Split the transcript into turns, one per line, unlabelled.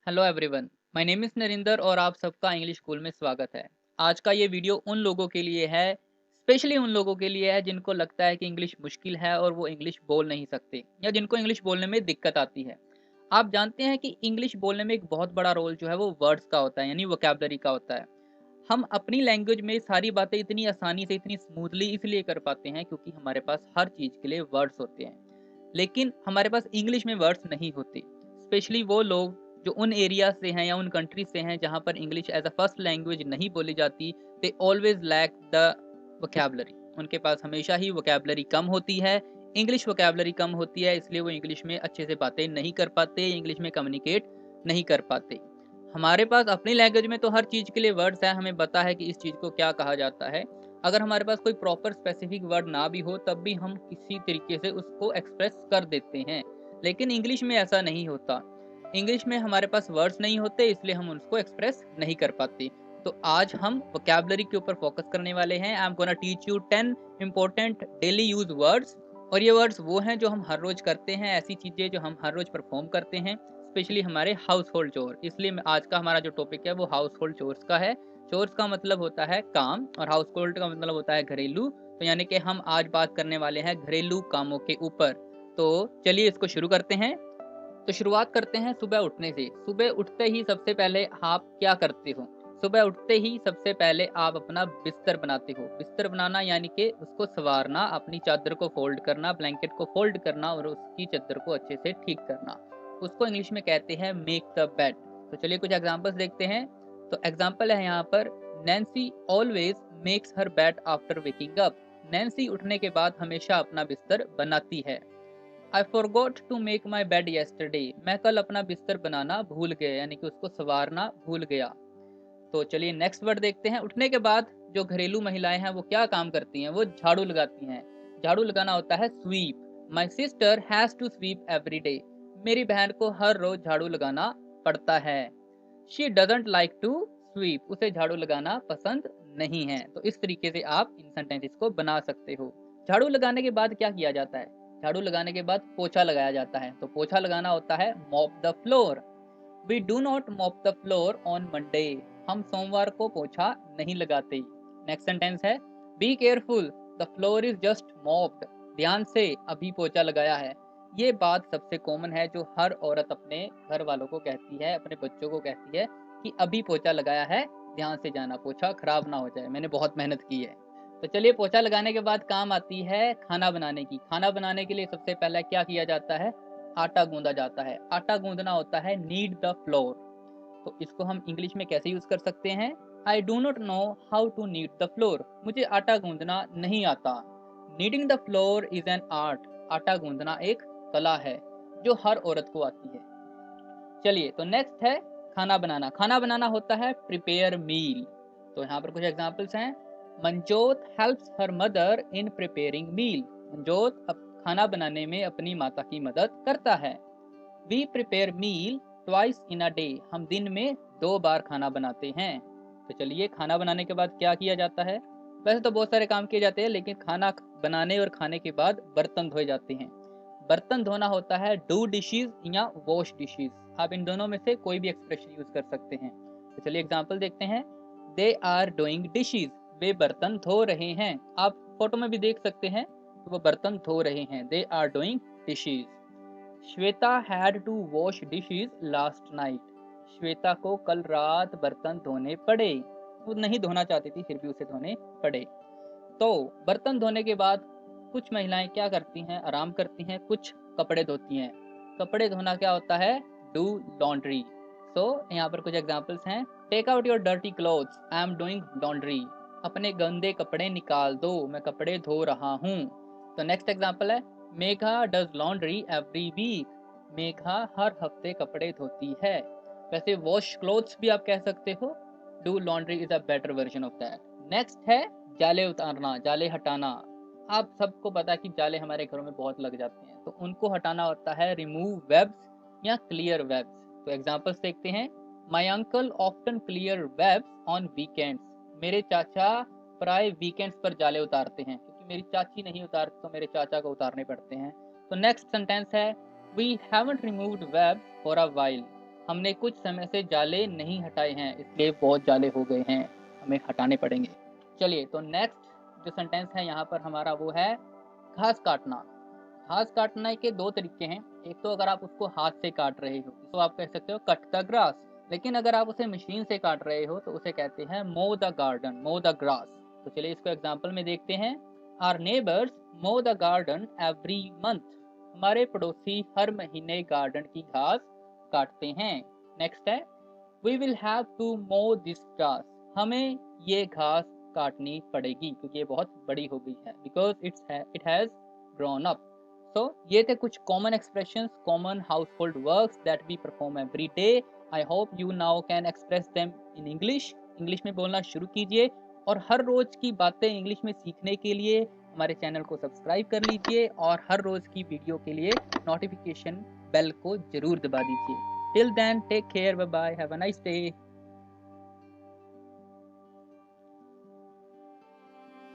Hello everyone, my name is Narinder और आप सबका इंग्लिश स्कूल में स्वागत है। आज का ये वीडियो उन लोगों के लिए है, स्पेशली उन लोगों के लिए है जिनको लगता है कि इंग्लिश मुश्किल है और वो इंग्लिश बोल नहीं सकते या जिनको इंग्लिश बोलने में दिक्कत आती है। आप जानते हैं कि इंग्लिश बोलने में एक बहुत बड़ा रोल जो है वो वर्ड्स का होता है यानी वोकैब्युलरी का होता है। हम अपनी लैंग्वेज में सारी बातें इतनी आसानी से, इतनी स्मूथली इसलिए कर पाते हैं क्योंकि हमारे पास हर चीज़ के लिए वर्ड्स होते हैं। लेकिन हमारे पास इंग्लिश में वर्ड्स नहीं होते। स्पेशली वो लोग जो उन एरिया से हैं या उन कंट्री से हैं जहाँ पर English as a first language नहीं बोली जाती, they always lack the vocabulary. उनके पास हमेशा ही वोकैब्युलरी कम होती है, इंग्लिश वोकैब्युलरी कम होती है, इसलिए वो इंग्लिश में अच्छे से बातें नहीं कर पाते, इंग्लिश में कम्युनिकेट नहीं कर पाते। हमारे पास अपनी लैंग्वेज में तो हर चीज़ के लिए वर्ड्स हैं, हमें पता है कि इस चीज़ को क्या कहा जाता है। अगर हमारे पास कोई प्रॉपर स्पेसिफिक वर्ड ना भी हो तब भी हम किसी तरीके से उसको एक्सप्रेस कर देते हैं। लेकिन इंग्लिश में ऐसा नहीं होता। इंग्लिश में हमारे पास वर्ड्स नहीं होते इसलिए हम उसको एक्सप्रेस नहीं कर पाते। तो आज हम वोकैब्युलरी के ऊपर फोकस करने वाले हैं। I am gonna teach you 10 important daily use words. और ये वर्ड्स वो हैं जो हम हर रोज करते हैं, ऐसी चीजें जो हम हर रोज परफॉर्म करते हैं, स्पेशली हमारे हाउस होल्ड चोर। इसलिए आज का हमारा जो टॉपिक है वो हाउस होल्ड चोर्स का है। चोर्स का मतलब होता है काम और हाउस होल्ड का मतलब होता है घरेलू। तो यानी कि हम आज बात करने वाले हैं घरेलू कामों के ऊपर। तो चलिए इसको शुरू करते हैं। तो शुरुआत करते हैं सुबह उठने से। सुबह उठते ही सबसे पहले आप क्या करते हो? सुबह उठते ही सबसे पहले आप अपना बिस्तर बनाते हो। बिस्तर बनाना यानी कि उसको संवारना, अपनी चादर को फोल्ड करना, ब्लैंकेट को फोल्ड करना और उसकी चादर को अच्छे से ठीक करना। उसको इंग्लिश में कहते हैं मेक द बेड। तो चलिए कुछ एग्जांपल्स देखते हैं। तो एग्जांपल है यहाँ पर, Nancy always makes her bed after waking up. Nancy उठने के बाद हमेशा अपना बिस्तर बनाती है। I forgot to make my bed yesterday. मैं कल अपना बिस्तर बनाना भूल गया, यानी कि उसको संवारना भूल गया। तो चलिए नेक्स्ट वर्ड देखते हैं। उठने के बाद जो घरेलू महिलाएं हैं वो क्या काम करती हैं? वो झाड़ू लगाती हैं। झाड़ू लगाना होता है sweep. My sister has to sweep every day. मेरी बहन को हर रोज झाड़ू लगाना पड़ता है। She doesn't like to sweep. उसे झाड़ू लगाना पसंद नहीं है। तो इस तरीके से आप इन सेंटेंसेस को बना सकते हो। झाड़ू लगाने के बाद क्या किया जाता है? झाड़ू लगाने के बाद पोछा लगाया जाता है। तो पोछा लगाना होता है mop the floor. We do not mop the floor on Monday. हम सोमवार को पोछा नहीं लगाते। नेक्स्ट सेंटेंस है, be careful, the floor is just mopped. ध्यान से, अभी पोछा लगाया है। ये बात सबसे कॉमन है जो हर औरत अपने घर वालों को कहती है, अपने बच्चों को कहती है कि अभी पोछा लगाया है, ध्यान से जाना, पोछा खराब ना हो जाए, मैंने बहुत मेहनत की है। तो चलिए पोछा लगाने के बाद काम आती है खाना बनाने की। खाना बनाने के लिए सबसे पहले क्या किया जाता है? आटा गूंदा जाता है। आटा गूंदना होता है नीड द फ्लोर। तो इसको हम इंग्लिश में कैसे यूज कर सकते हैं? I do not know how to knead the flour. मुझे आटा गूंदना नहीं आता। Kneading the floor is an art. आटा गूंदना एक कला है जो हर औरत को आती है। चलिए तो नेक्स्ट है खाना बनाना। खाना बनाना होता है प्रिपेयर मील। तो यहाँ पर कुछ एग्जांपल्स हैं। Manjot helps her mother in preparing meal. Manjot अब खाना बनाने में अपनी माता की मदद करता है। We prepare meal twice in a day. हम दिन में 2 बार खाना बनाते हैं। तो चलिए खाना बनाने के बाद क्या किया जाता है? वैसे तो बहुत सारे काम किए जाते हैं लेकिन खाना बनाने और खाने के बाद बर्तन धोए जाते हैं। बर्तन धोना होता है डू डिशेज या वॉश डिशेज। आप इन दोनों में से कोई भी एक्सप्रेशन यूज कर सकते हैं। तो चलिए एग्जांपल देखते हैं। They are doing dishes. वे बर्तन धो रहे हैं। आप फोटो में भी देख सकते हैं तो वो बर्तन धो रहे हैं। They are doing dishes. Shweta had to wash dishes last night. Shweta को कल रात बर्तन धोने पड़े। वो नहीं धोना चाहती थी फिर भी उसे धोने पड़े। तो बर्तन धोने के बाद कुछ महिलाएं क्या करती हैं? आराम करती हैं, कुछ कपड़े धोती हैं। कपड़े धोना क्या होता है? Do laundry. सो यहाँ पर कुछ एग्जांपल्स हैं। Take out your dirty clothes, I am doing laundry. अपने गंदे कपड़े निकाल दो, मैं कपड़े धो रहा हूँ। तो नेक्स्ट एग्जांपल है, Megha does laundry every week. Megha हर हफ्ते कपड़े धोती है। वैसे वॉश क्लोथ्स भी आप कह सकते हो। Do laundry is a better version of that. Next है जाले उतारना, जाले हटाना। आप सबको पता है कि जाले हमारे घरों में बहुत लग जाते हैं, तो उनको हटाना होता है रिमूव वेब्स या क्लियर वेब्स। तो एग्जांपल्स देखते हैं। My uncle often clear webs on weekends. मेरे चाचा प्राय वीकेंड्स पर जाले उतारते हैं, क्योंकि मेरी चाची नहीं उतारती तो मेरे चाचा को उतारने पड़ते हैं। तो नेक्स्ट सेंटेंस है, we haven't removed webs for a while. हमने कुछ समय से जाले नहीं हटाए हैं, इसलिए बहुत जाले हो गए हैं, हमें हटाने पड़ेंगे। चलिए, तो नेक्स्ट जो सेंटेंस है यहाँ पर हमारा वो है घास काटना। घास काटने के 2 तरीके हैं। एक तो अगर आप उसको हाथ से काट रहे हो तो आप कह सकते हो कट द ग्रास, लेकिन अगर आप उसे मशीन से काट रहे हो तो उसे कहते हैं मो द गार्डन, मो द ग्रास। तो चलिए इसको एग्जांपल में देखते हैं। आवर नेबर्स मो द गार्डन एवरी मंथ। हमारे पड़ोसी हर महीने गार्डन की घास काटते हैं। नेक्स्ट है वी विल हैव टू मो दिस ग्रास। हमें ये घास काटनी पड़ेगी क्योंकि ये बहुत बड़ी हो गई है, because it has grown up. So ये थे कुछ common expressions, common household works that we perform every day. I hope you now can express them in English. English में बोलना शुरू कीजिए और हर रोज की बातें इंग्लिश में सीखने के लिए हमारे चैनल को सब्सक्राइब कर लीजिए और हर रोज की वीडियो के लिए नोटिफिकेशन बेल को जरूर दबा दीजिए। Till then take care, bye bye, have a nice day.